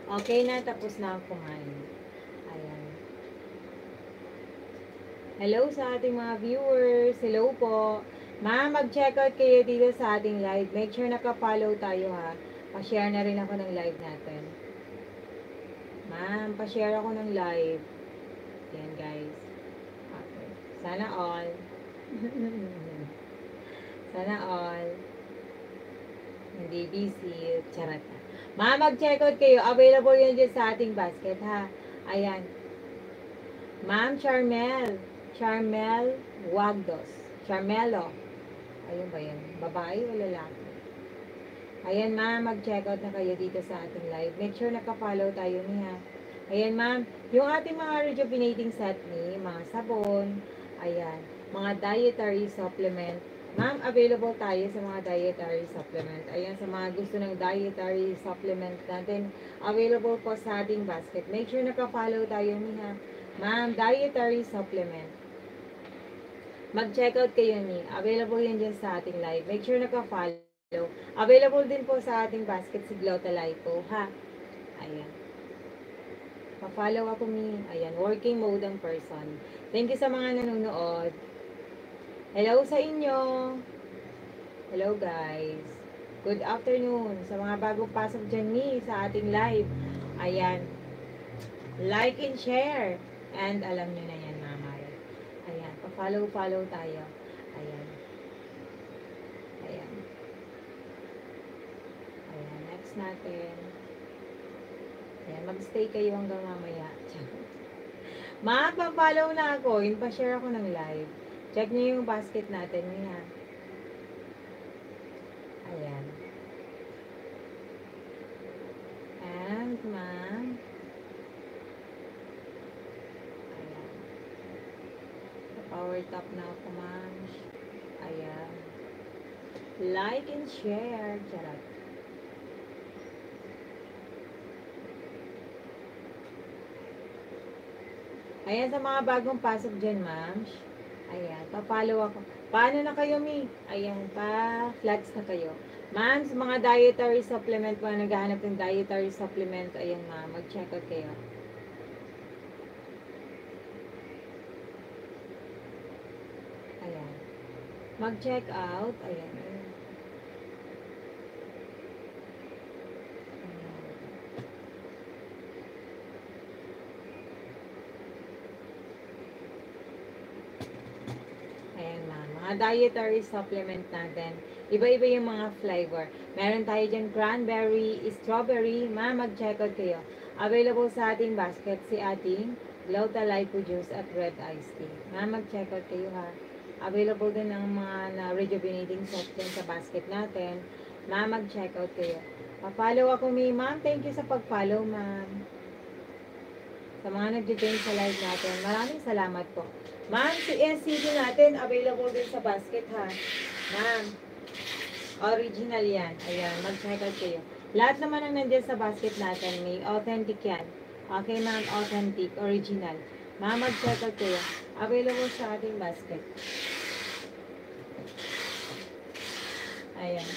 Okay na, tapos na ako kumain. Ayan. Hello sa ating mga viewers. Hello po. Ma'am, mag-check out kayo dito sa ating live. Make sure naka-follow tayo ha. Pa-share na rin ako ng live natin. Ma'am, pa-share ako ng live. Yan guys. Okay. Sana all. Sana all. Hindi busy. Charot. Ma'am, mag-check out kayo. Available yan dyan sa ating basket ha. Ayan. Ma'am Charmel. Charmel Wagdos. Charmelo. Ayun ba yan? Babae o lalaki? Ayan ma'am, mag-check out na kayo dito sa ating live. Make sure naka-follow tayo niya. Ayan ma'am, yung ating mga rejuvenating set ni, mga sabon, ayan, mga dietary supplement. Ma'am, available tayo sa mga dietary supplement. Ayan, sa mga gusto ng dietary supplement natin, available po sa ating basket. Make sure naka-follow tayo niya. Ma'am, dietary supplement. Mag-check out kayo ni. Available yan dyan sa ating live. Make sure naka-follow. Available din po sa ating basket si Glotalipo, ha? Ayan. Pa-follow ako ni, ayan, working mode ang person. Thank you sa mga nanonood. Hello sa inyo. Hello guys. Good afternoon sa mga bagong pasok dyan ni sa ating live. Ayan. Like and share. And alam nyo na yan, mama. Ayan. Pa-follow tayo. Ayan. Ayan. Ayan. Next natin. Ayan. Mag-stay kayo hanggang mamaya. Ma, pa-follow na ako. Yun pa-share ako ng live. Check niyo yung basket natin. Ayan. Ayan. And, ma'am. Ayan. Power top na ako, ma'am. Ayan. Like and share. Charot. Ayan, sa mga bagong pasok dyan, ma'am. Ayan, pa-follow ako. Paano na kayo, Mi? Ayan, pa-flags na kayo. Ma'am, sa mga dietary supplement, mga naghahanap ng dietary supplement, ayan, ma'am, mag-check out kayo. Ayan. Mag-check out. Ayan. Ayan, ma'am. Mga dietary supplement natin. Iba-iba yung mga flavor. Meron tayo dyan cranberry, strawberry. Ma'am, mag-check out kayo. Available sa ating basket si ating Glota Lipo Juice at Red Iced Tea. Ma'am, mag-check out kayo ha. Available din ang mga na rejuvenating set din sa basket natin. Ma'am, mag-check out kayo. Pa-follow ako ni ma'am. Thank you sa pag-follow, ma'am. Sa mga nag-join sa live natin, maraming salamat po. Ma'am, si SCD natin, available din sa basket ha. Ma'am, original yan. Ayan, mag-check out kayo. Lahat naman ang nandiyan sa basket natin, may authentic yan. Okay ma'am, authentic, original. Ma'am, mag-check out kayo. Available sa ating basket. Ayan.